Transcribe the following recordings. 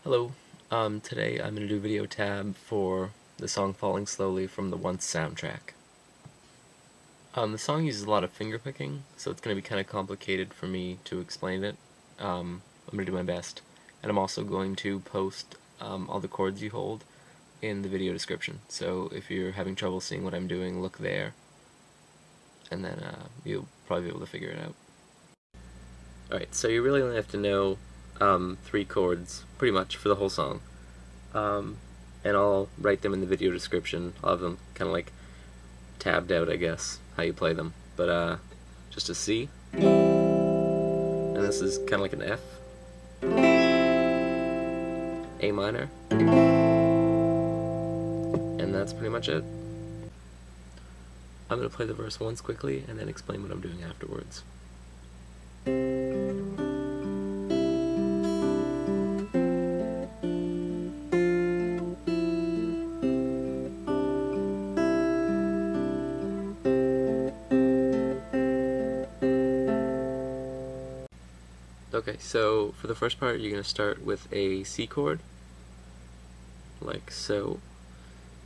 Hello, today I'm going to do video tab for the song Falling Slowly from the Once soundtrack. The song uses a lot of finger picking, so it's going to be kind of complicated for me to explain it. I'm going to do my best, and I'm also going to post all the chords you hold in the video description, so if you're having trouble seeing what I'm doing, look there, and then you'll probably be able to figure it out. Alright, so you really only have to know 3 chords, pretty much, for the whole song. And I'll write them in the video description. I'll have them kind of like tabbed out, I guess, how you play them. But just a C, and this is kind of like an F, A minor, and that's pretty much it. I'm going to play the verse once quickly and then explain what I'm doing afterwards. Okay, so for the first part, you're going to start with a C chord, like so,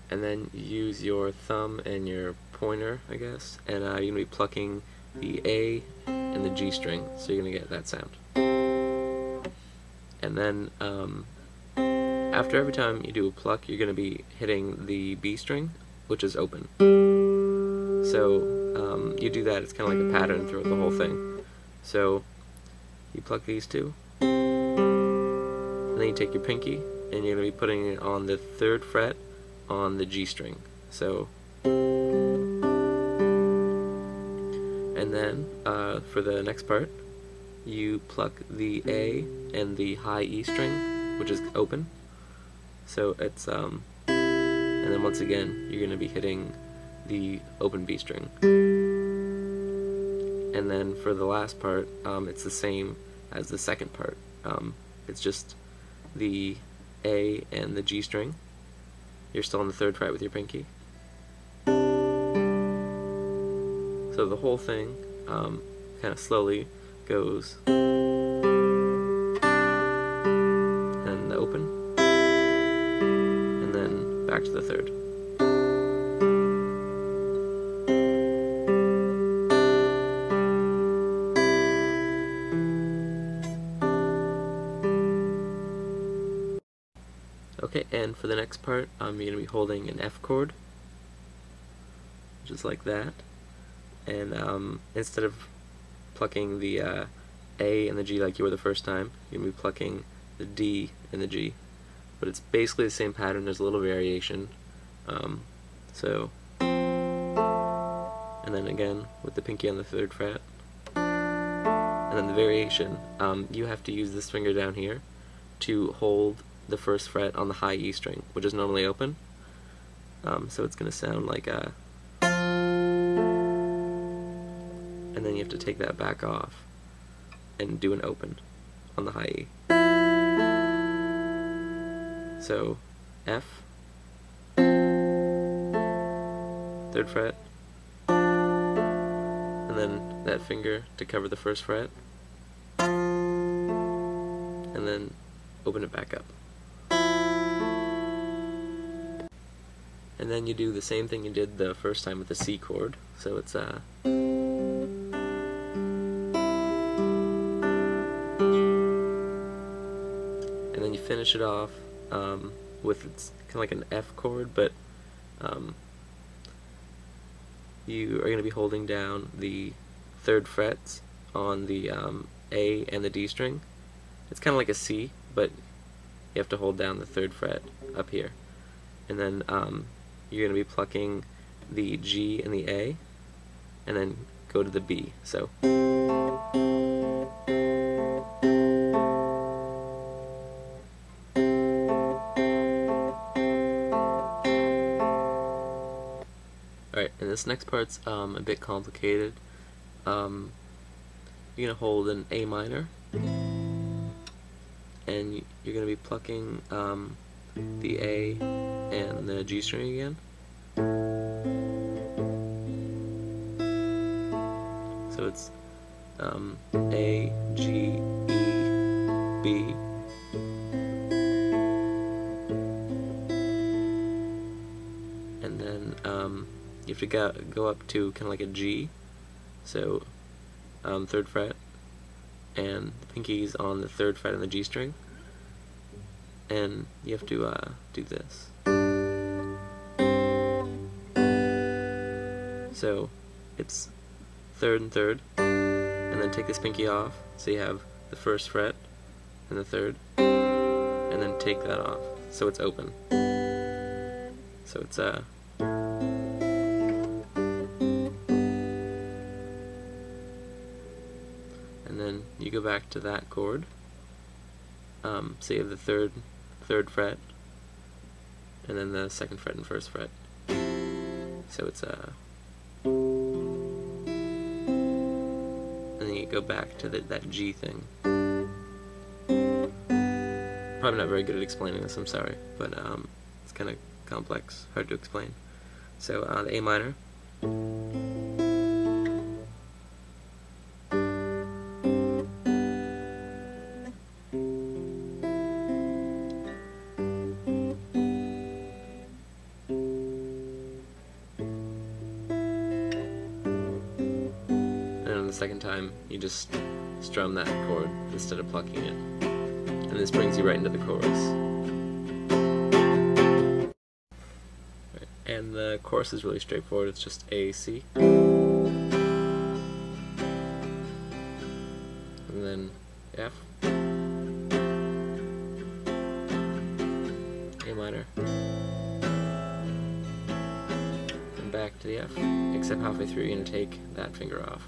and then use your thumb and your pointer, I guess, and you're going to be plucking the A and the G string, so you're going to get that sound. And then, after every time you do a pluck, you're going to be hitting the B string, which is open. So, you do that, it's kind of like a pattern throughout the whole thing. So, you pluck these two, and then you take your pinky, and you're going to be putting it on the 3rd fret on the G string. So, and then for the next part, you pluck the A and the high E string, which is open. So it's and then once again you're going to be hitting the open B string. And then for the last part, it's the same as the second part. It's just the A and the G string. You're still on the 3rd fret with your pinky. So the whole thing kind of slowly goes, and the open, and then back to the 3rd. Okay, and for the next part, you're going to be holding an F chord, just like that, and instead of plucking the A and the G like you were the first time, you're going to be plucking the D and the G, but it's basically the same pattern, there's a little variation, so, and then again, with the pinky on the 3rd fret, and then the variation, you have to use this finger down here to hold the 1st fret on the high E string, which is normally open, so it's going to sound like a, and then you have to take that back off and do an open on the high E. So F, 3rd fret, and then that finger to cover the 1st fret, and then open it back up. And then you do the same thing you did the first time with the C chord, so it's and then you finish it off with, it's kind of like an F chord, but you are going to be holding down the 3rd frets on the A and the D string. It's kind of like a C, but you have to hold down the 3rd fret up here. And then you're going to be plucking the G and the A, and then go to the B. So, alright, and this next part's a bit complicated. You're going to hold an A minor, and you're going to be plucking the A and the G string again. So it's A, G, E, B, you have to go up to kind of like a G, so 3rd fret, and the pinky's on the 3rd fret on the G string, and you have to do this. So it's 3rd and 3rd, and then take this pinky off, so you have the 1st fret and the 3rd, and then take that off, so it's open. So it's and then you go back to that chord. So you have the 3rd fret, and then the 2nd fret and 1st fret. So it's and then you go back to that G thing. Probably not very good at explaining this, I'm sorry, but it's kind of complex, hard to explain. So the A minor, and on the second time you just strum that chord instead of plucking it, and this brings you right into the chorus. And the chorus is really straightforward, it's just A, C, and then F, A minor, and back to the F, except halfway through you're going to take that finger off.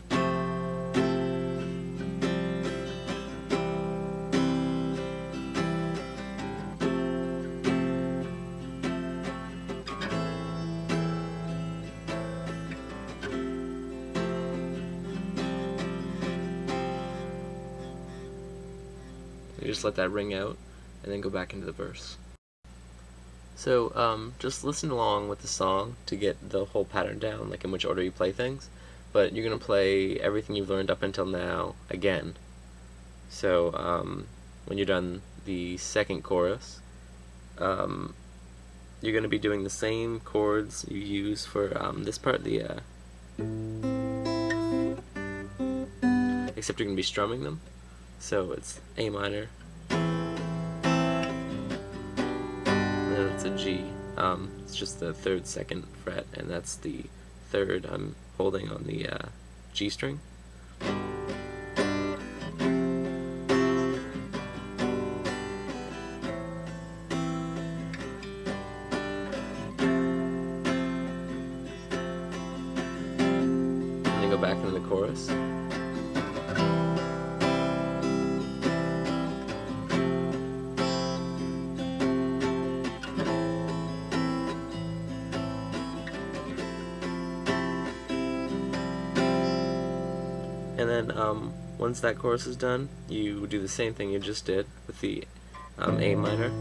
You just let that ring out, and then go back into the verse. So just listen along with the song to get the whole pattern down, like in which order you play things. But you're going to play everything you've learned up until now again. So when you're done the 2nd chorus, you're going to be doing the same chords you use for this part, except you're going to be strumming them. So it's A minor, and then it's a G. It's just the 3rd, 2nd fret, and that's the 3rd I'm holding on the G string. And then go back into the chorus. And then once that chorus is done, you do the same thing you just did with the A minor.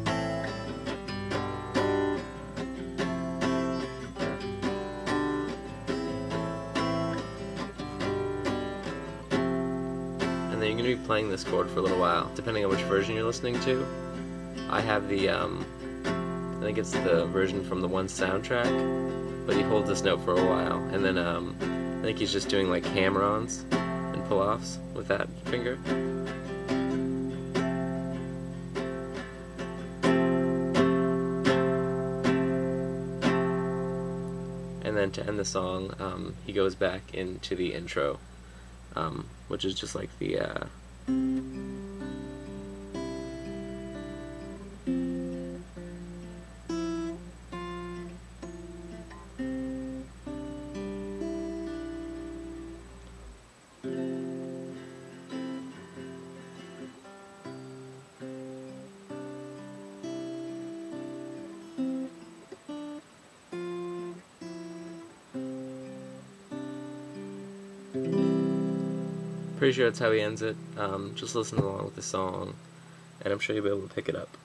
And then you're going to be playing this chord for a little while, depending on which version you're listening to. I have the, I think it's the version from the One soundtrack, but he holds this note for a while, and then I think he's just doing like hammer-ons and pull-offs with that finger. And then to end the song, he goes back into the intro, which is just like the pretty sure that's how he ends it. Just listen along with the song, and I'm sure you'll be able to pick it up.